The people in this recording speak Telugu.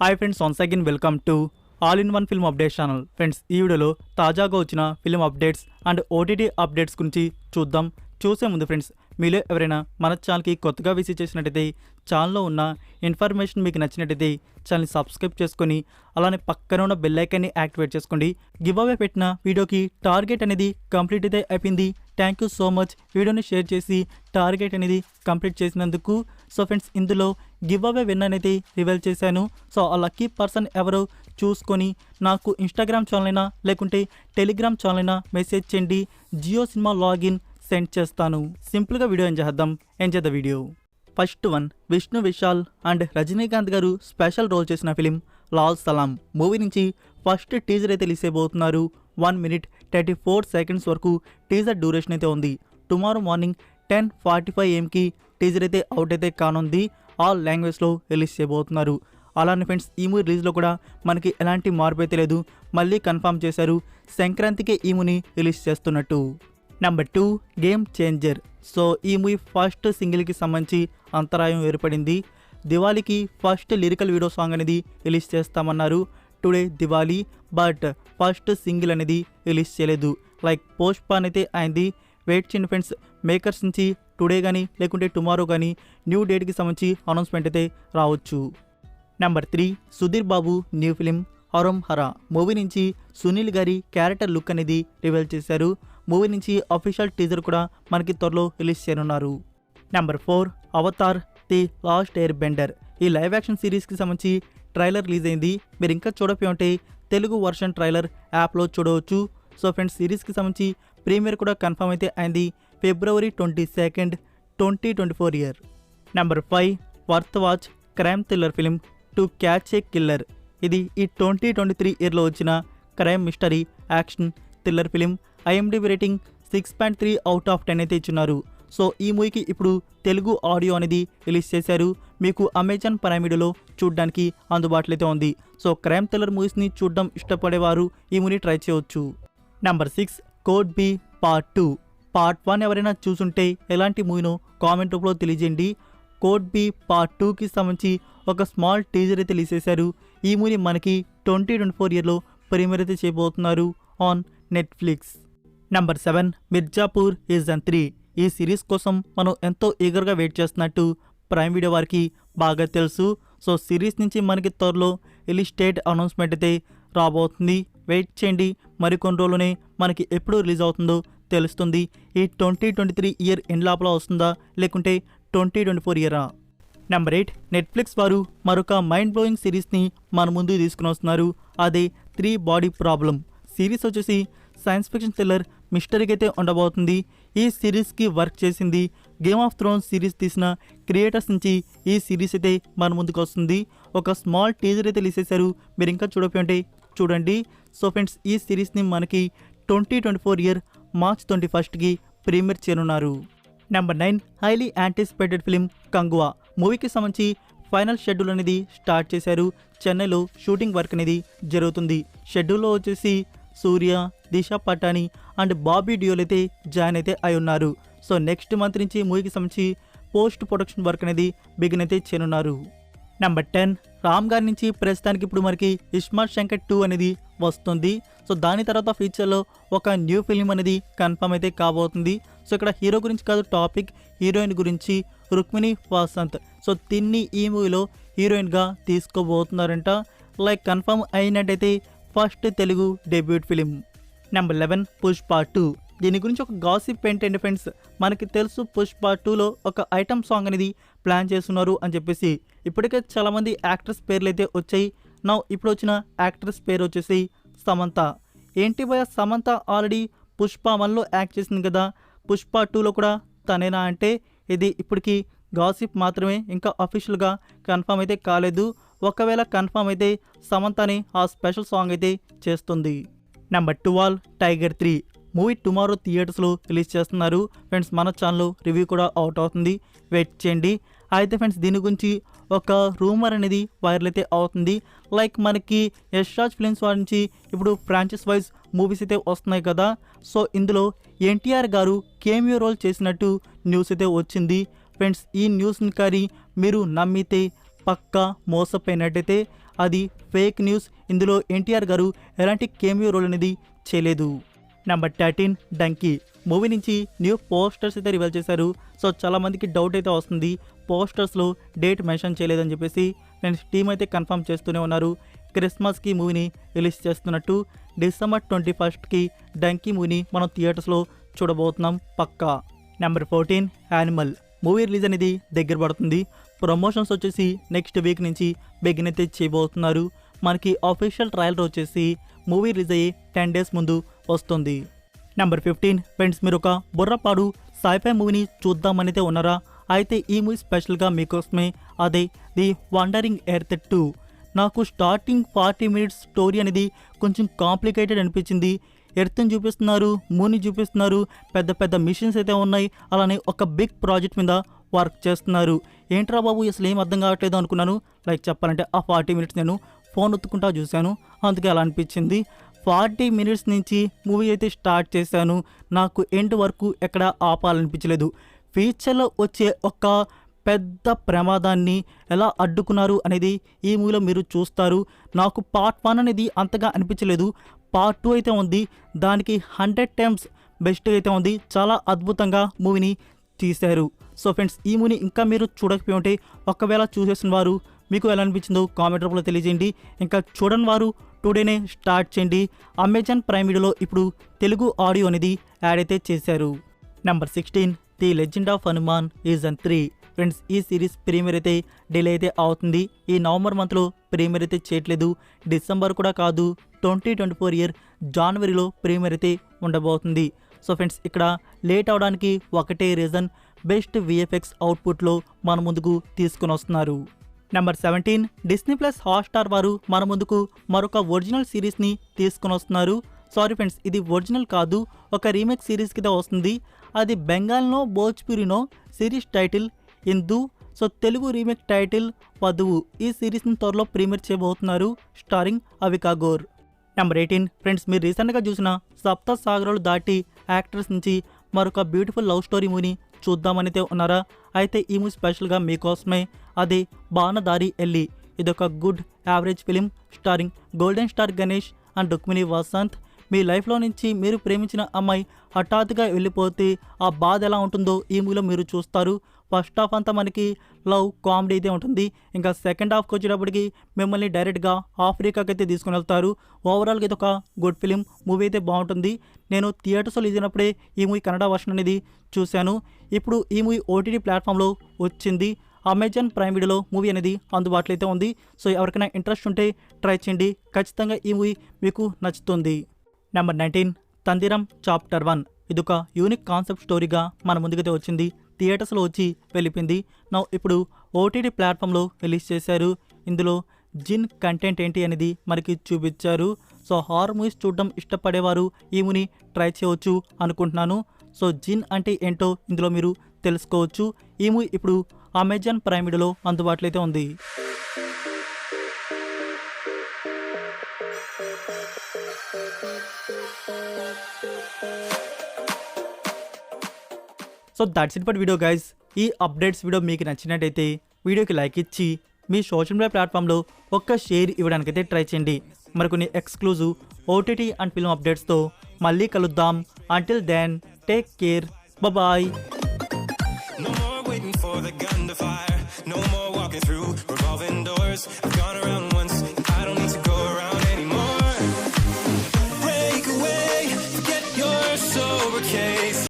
Hi friends, once again welcome to all in one film updates channel. Friends, ఈ వీడియోలో తాజాగా వచ్చిన film updates and OTT updates గురించి చూద్దాం. చూసే ముందు ఫ్రెండ్స్, మీలో ఎవరైనా మన ఛానల్కి కొత్తగా విజిట్ చేసినట్టయితే ఛానల్లో ఉన్న ఇన్ఫర్మేషన్ మీకు నచ్చినట్టయితే ఛానల్ని సబ్స్క్రైబ్ చేసుకొని అలానే పక్కన ఉన్న బెల్ ఐకాన్ని యాక్టివేట్ చేసుకోండి. గివ్ అవే పెట్టిన వీడియోకి టార్గెట్ అనేది కంప్లీట్ అయితే అయిపోయింది. Thank you so much. వీడియోని షేర్ చేసి టార్గెట్ అనేది కంప్లీట్ చేసినందుకు. సో ఫ్రెండ్స్, ఇందులో గివ్ అవే విన్నర్ అనేది రివీల్ చేశాను. సో ఆ లక్కీ పర్సన్ ఎవరో చూసుకొని నాకు ఇన్స్టాగ్రామ్ ఛానల్ అయినా లేకుంటే టెలిగ్రామ్ ఛానల్ అయినా మెసేజ్ చేయండి. జియో సినిమా లాగిన్ సెండ్ చేస్తాను. సింపుల్గా వీడియో ఎంజాయ్ చేద్దాం video. First one, Vishnu Vishal and Rajinikanth గారు స్పెషల్ రోల్ చేసిన ఫిలిం లాల్ సలాం మూవీ నుంచి ఫస్ట్ టీజర్ అయితే రిలీజ్ అయిపోతున్నారు. 1 minute 34 seconds వరకు టీజర్ డ్యూరేషన్ అయితే ఉంది. టుమారో మార్నింగ్ 10:45 AM టీజర్ అయితే అవుట్ అయితే కానుంది. ఆల్ లాంగ్వేజ్లో రిలీజ్ చేయబోతున్నారు. అలానే ఫ్రెండ్స్, ఈ మూవీ రిలీజ్లో కూడా మనకి ఎలాంటి మార్పు అయితే లేదు. మళ్ళీ కన్ఫర్మ్ చేశారు సంక్రాంతికే ఈ మూవీని రిలీజ్ చేస్తున్నట్టు. Number 2, game changer. సో ఈ మూవీ ఫస్ట్ సింగిల్కి సంబంధించి అంతరాయం ఏర్పడింది. దివాళీకి ఫస్ట్ లిరికల్ వీడియో సాంగ్ అనేది రిలీజ్ చేస్తామన్నారు today Diwali. But first single అనేది రిలీజ్ చేయలేదు. లైక్ పోస్ట్ పాన్ అయితే అయింది. వెయిట్ చేయండి ఫ్రెండ్స్, మేకర్స్ నుంచి టుడే కానీ లేకుంటే టుమారో కానీ న్యూ డేట్కి సంబంధించి అనౌన్స్మెంట్ అయితే రావచ్చు. Number 3, Sudheer Babu new film హరం హరా మూవీ నుంచి సునీల్ గారి క్యారెక్టర్ లుక్ అనేది రివీల్ చేశారు. మూవీ నుంచి అఫీషియల్ టీజర్ కూడా మనకి త్వరలో రిలీజ్ చేయనున్నారు. Number 4, Avatar the last air Bender. ఈ లైవ్ యాక్షన్ సిరీస్కి సంబంధించి ట్రైలర్ రిలీజ్ అయింది. మీరు ఇంకా చూడకపోయి ఉంటే తెలుగు వర్షన్ ట్రైలర్ యాప్లో చూడవచ్చు. సో ఫ్రెండ్స్, సిరీస్కి సంబంధించి ప్రీమియర్ కూడా కన్ఫర్మ్ అయితే అయింది. February 22, 2024. Number 5, worth watch crime thriller film to catch A killer. ఇది ఈ 2023 ఇయర్లో వచ్చిన crime mystery action thriller film. IMDb rating 6.3 out of 10 అయితే ఇచ్చున్నారు. సో ఈ మూవీకి ఇప్పుడు తెలుగు ఆడియో అనేది రిలీజ్ చేశారు. మీకు అమెజాన్ ప్రైమ్ వీడియోలో చూడడానికి అందుబాటులో అయితే ఉంది. సో క్రైమ్ థ్రిల్లర్ మూవీస్ని చూడడం ఇష్టపడేవారు ఈ మూవీ ట్రై చేయవచ్చు. Number 6, code B part 2. Part 1 ఎవరైనా చూసుంటే ఎలాంటి మూవీనో కామెంట్ రూపంలో తెలియజేయండి. కోడ్ బి పార్ట్ 2కి సంబంధించి ఒక స్మాల్ టీజర్ అయితే రిలీజ్ చేశారు. ఈ మూవీ మనకి 2024 ఇయర్లో ప్రీమియర్ అయితే చేయబోతున్నారు on Netflix. Number 7, Mirzapur season 3. ఈ సిరీస్ కోసం మనం ఎంతో ఈగర్గా వెయిట్ చేస్తున్నట్టు ప్రైమ్ వీడియో వారికి బాగా తెలుసు. సో సిరీస్ నుంచి మనకి త్వరలో రిలీజ్ డేట్ అనౌన్స్మెంట్ అయితే రాబోతుంది. వెయిట్ చేయండి, మరికొన్ని రోజుల్లోనే మనకి ఎప్పుడు రిలీజ్ అవుతుందో తెలుస్తుంది. ఈ 2023 ఇయర్ ఎండ్ లోపల వస్తుందా లేకుంటే 2024 ఇయరా? నెంబర్ 8, నెట్ఫ్లిక్స్ వారు మరొక మైండ్ బ్లోయింగ్ సిరీస్ని మన ముందు తీసుకుని వస్తున్నారు. అదే 3 బాడీ ప్రాబ్లం. సిరీస్ వచ్చేసి సైన్స్ ఫిక్షన్ థ్రిల్లర్ మిస్టరీకి అయితే ఉండబోతుంది. ఈ సిరీస్కి వర్క్ చేసింది గేమ్ ఆఫ్ థ్రోన్స్ సిరీస్ తీసిన క్రియేటర్స్ నుంచి ఈ సిరీస్ అయితే మన ముందుకు వస్తుంది. ఒక స్మాల్ టీజర్ అయితే రిలీజ్ చేశారు. మీరు ఇంకా చూడకపోయి ఉంటే చూడండి. సో ఫ్రెండ్స్, ఈ సిరీస్ని మనకి 2024 ఇయర్ March 21కి ప్రీమియర్ చేయనున్నారు. Number 9, highly anticipated film Kanguva మూవీకి సంబంధించి ఫైనల్ షెడ్యూల్ అనేది స్టార్ట్ చేశారు. చెన్నైలో షూటింగ్ వర్క్ అనేది జరుగుతుంది. షెడ్యూల్లో వచ్చేసి సూర్య, దిశా పటాని అండ్ బాబీ డియోల్ అయితే జాయిన్ అయితే అయి ఉన్నారు. సో నెక్స్ట్ మంత్ నుంచి మూవీకి సంబంధించి పోస్ట్ ప్రొడక్షన్ వర్క్ అనేది బిగిన్ అయితే చేయనున్నారు. నెంబర్ 10, రామ్ గారి నుంచి ప్రస్తుతానికి ఇప్పుడు మనకి ఇస్మార్ట్ శంకర్ 2 అనేది వస్తుంది. సో దాని తర్వాత ఫ్యూచర్లో ఒక న్యూ ఫిలిం అనేది కన్ఫర్మ్ అయితే కాబోతుంది. సో ఇక్కడ హీరో గురించి కాదు టాపిక్, హీరోయిన్ గురించి రుక్మిణి వసంత్. సో తిన్ని ఈ మూవీలో హీరోయిన్గా తీసుకోబోతున్నారంట. లైక్ కన్ఫర్మ్ అయినట్టయితే first Telugu debut film. Number 11, Pushpa 2. దీని గురించి ఒక గాసిప్ ఏంటంటే ఫ్రెండ్స్, మనకి తెలుసు పుష్ప 2లో ఒక ఐటమ్ సాంగ్ అనేది ప్లాన్ చేస్తున్నారు అని చెప్పేసి. ఇప్పటికే చాలామంది యాక్ట్రెస్ పేర్లు అయితే వచ్చాయి. నా ఇప్పుడు వచ్చిన యాక్ట్రెస్ పేరు వచ్చేసి సమంత. ఏంటి భయ, సమంత ఆల్రెడీ పుష్ప 1లో యాక్ట్ చేసింది కదా, పుష్ప 2లో కూడా తనేనా అంటే ఇది ఇప్పటికీ గాసిప్ మాత్రమే, ఇంకా అఫీషియల్గా కన్ఫర్మ్ అయితే కాలేదు. ఒకవేళ కన్ఫర్మ్ అయితే సమంతని ఆ స్పెషల్ సాంగ్ అయితే చేస్తుంది. నెంబర్ 12, టైగర్ 3 మూవీ టుమారో థియేటర్స్లో రిలీజ్ చేస్తున్నారు. ఫ్రెండ్స్, మన ఛానల్లో రివ్యూ కూడా అవుట్ అవుతుంది, వెయిట్ చేయండి. అయితే ఫ్రెండ్స్, దీని గురించి ఒక రూమర్ అనేది వైరల్ అయితే అవుతుంది. లైక్ మనకి యశ్రాజ్ ఫిలిమ్స్ వారి నుంచి ఇప్పుడు ఫ్రాంచైజ్ వైజ్ మూవీస్ అయితే వస్తున్నాయి కదా. సో ఇందులో ఎన్టీఆర్ గారు కేమియో రోల్ చేసినట్టు న్యూస్ అయితే వచ్చింది. ఫ్రెండ్స్, ఈ న్యూస్ని కానీ మీరు నమ్మితే పక్కా మోసపోయినట్టయితే. అది ఫేక్ న్యూస్. ఇందులో ఎన్టీఆర్ గారు ఎలాంటి కేమియో రోల్ అనేది చేయలేదు. నెంబర్ 13 డంకీ మూవీ నుంచి న్యూ పోస్టర్స్ అయితే రివీల్ చేశారు. సో చాలామందికి డౌట్ అయితే వస్తుంది, పోస్టర్స్లో డేట్ మెన్షన్ చేయలేదని చెప్పేసి. ఫ్రెండ్స్ టీమ్ అయితే కన్ఫర్మ్ చేస్తూనే ఉన్నారు క్రిస్మస్కి మూవీని రిలీజ్ చేస్తున్నట్టు. డిసెంబర్ 21కి డంకీ మూవీని మనం థియేటర్స్లో చూడబోతున్నాం పక్కా. నెంబర్ 14 యానిమల్ మూవీ రిలీజ్ అనేది దగ్గర పడుతుంది. ప్రమోషన్స్ వచ్చేసి నెక్స్ట్ వీక్ నుంచి బిగిన్ అయితే చేయబోతున్నారు. మనకి అఫీషియల్ ట్రయలర్ వచ్చేసి మూవీ రిలీజ్ అయ్యి 10 days ముందు వస్తుంది. నెంబర్ 15 ఫ్రెండ్స్ మీరు ఒక బుర్రపాడు సైఫై మూవీని చూద్దామనైతే ఉన్నారా? అయితే ఈ మూవీ స్పెషల్గా మీకోసమే. అదే ది వండరింగ్ ఎర్త్ 2. నాకు స్టార్టింగ్ 40 minutes స్టోరీ అనేది కొంచెం కాంప్లికేటెడ్ అనిపించింది. ఎర్త్ని చూపిస్తున్నారు, మూన్ని చూపిస్తున్నారు, పెద్ద పెద్ద మిషన్స్ అయితే ఉన్నాయి, అలానే ఒక బిగ్ ప్రాజెక్ట్ మీద వర్క్ చేస్తున్నారు. ఏంట్రా బాబు అసలు ఏం అర్థం కావట్లేదు అనుకున్నాను. లైక్ చెప్పాలంటే ఆ 40 minutes నేను ఫోన్ ఒత్తుకుంటా చూశాను, అందుకే అలా అనిపించింది. 40 minutes నుంచి మూవీ అయితే స్టార్ట్ చేశాను. నాకు ఎండ్ వరకు ఎక్కడ ఆపాలనిపించలేదు. ఫ్యూచర్లో వచ్చే ఒక పెద్ద ప్రమాదాన్ని ఎలా అడ్డుకున్నారు అనేది ఈ మూవీలో మీరు చూస్తారు. నాకు పార్ట్ 1 అనేది అంతగా అనిపించలేదు. పార్ట్ 2 అయితే ఉంది, దానికి 100 times బెస్ట్ అయితే ఉంది. చాలా అద్భుతంగా మూవీని తీశారు. సో ఫ్రెండ్స్ ఈ మూవీని ఇంకా మీరు చూడకపోయి ఉంటే, ఒకవేళ చూసేసిన వారు మీకు ఎలా అనిపించిందో కామెంట్ రూపంలో తెలియజేయండి. ఇంకా చూడని వారు టుడేనే స్టార్ట్ చేయండి. అమెజాన్ ప్రైమ్ వీడియోలో ఇప్పుడు తెలుగు ఆడియో అనేది యాడ్ అయితే చేశారు. Number 16 the legend of Hanuman season 3. Friends ఈ సిరీస్ ప్రీమియర్ అయితే డిలే అయితే అవుతుంది. ఈ నవంబర్ మంత్లో ప్రీమియర్ అయితే చేయట్లేదు, డిసెంబర్ కూడా కాదు, 2024 year జనవరిలో ప్రీమియర్ అయితే ఉండబోతుంది. సో ఫ్రెండ్స్ ఇక్కడ లేట్ అవడానికి ఒకటే రీజన్, బెస్ట్ విఎఫ్ఎక్స్ అవుట్పుట్లో మన ముందుకు తీసుకుని వస్తున్నారు. నెంబర్ 17 డిస్నీ ప్లస్ హాట్స్టార్ వారు మన ముందుకు మరొక ఒరిజినల్ సిరీస్ని తీసుకుని వస్తున్నారు. సారీ ఫ్రెండ్స్ ఇది ఒరిజినల్ కాదు, ఒక రీమేక్ సిరీస్ కింద వస్తుంది. అది బెంగాల్నో భోజ్పురినో సిరీస్ టైటిల్ హిందూ. So Telugu remake title Vadhuvu. ఈ సిరీస్ని త్వరలో ప్రీమియర్ చేయబోతున్నారు, starring Avika Gor. Number 18 friends మీరు రీసెంట్గా చూసిన సప్త సాగరాలు దాటి యాక్టర్స్ నుంచి మరొక బ్యూటిఫుల్ లవ్ స్టోరీ మూవీని చూద్దామనైతే ఉన్నారా? అయితే ఈ మూవీ స్పెషల్గా మీకోసమే. అదే బాణదారి ఎల్లి. ఇదొక good average film starring golden star Ganesh and Rukmini Vasanth. మీ లైఫ్లో నుంచి మీరు ప్రేమించిన అమ్మాయి హఠాత్తుగా వెళ్ళిపోతే ఆ బాధ ఎలా ఉంటుందో ఈ మూవీలో మీరు చూస్తారు. ఫస్ట్ హాఫ్ అంతా మనకి లవ్ కామెడీ అయితే ఉంటుంది. ఇంకా సెకండ్ హాఫ్కి వచ్చేటప్పటికి మిమ్మల్ని డైరెక్ట్గా ఆఫ్రికాకి అయితే తీసుకుని వెళ్తారు. ఓవరాల్గా ఇది ఒక గుడ్ ఫిలిం మూవీ అయితే బాగుంటుంది. నేను థియేటర్స్లో ఇచ్చినప్పుడే ఈ మూవీ కన్నడ వర్షన్ అనేది చూశాను. ఇప్పుడు ఈ మూవీ ఓటీటీ ప్లాట్ఫామ్లో వచ్చింది. అమెజాన్ ప్రైమ్ వీడియోలో మూవీ అనేది అందుబాటులో అయితే ఉంది. సో ఎవరికైనా ఇంట్రెస్ట్ ఉంటే ట్రై చేయండి, ఖచ్చితంగా ఈ మూవీ మీకు నచ్చుతుంది. నెంబర్ 19 తందిరం చాప్టర్ 1. ఇదొక యూనిక్ కాన్సెప్ట్ స్టోరీగా మన ముందుకైతే వచ్చింది. థియేటర్స్లో వచ్చి వెళ్ళిపోయింది. నా ఇప్పుడు ఓటీటీ ప్లాట్ఫామ్లో రిలీజ్ చేశారు. ఇందులో జిన్ కంటెంట్ ఏంటి అనేది మనకి చూపించారు. సో హారర్ మూవీస్ చూడడం ఇష్టపడేవారు ఈ మూవీని ట్రై చేయవచ్చు అనుకుంటున్నాను. సో జిన్ అంటే ఏంటో ఇందులో మీరు తెలుసుకోవచ్చు. ఈ మూవీ ఇప్పుడు అమెజాన్ ప్రైమ్ వీడియోలో అందుబాటులో అయితే ఉంది. So that's it for video guys. ఈ అప్డేట్స్ వీడియో మీకు నచ్చినట్టయితే వీడియోకి లైక్ ఇచ్చి మీ సోషల్ మీడియా ప్లాట్ఫామ్లో ఒక్క షేర్ ఇవ్వడానికైతే ట్రై చేయండి. మరికొన్ని ఎక్స్క్లూజివ్ ఓటీటీ అండ్ ఫిల్మ్ అప్డేట్స్తో మళ్ళీ కలుద్దాం. Until then take care, bye. No more waiting for the gun to fire. No more walking through revolving doors. I've gone around once, I don't need to go around anymore. Break away, forget your sober case.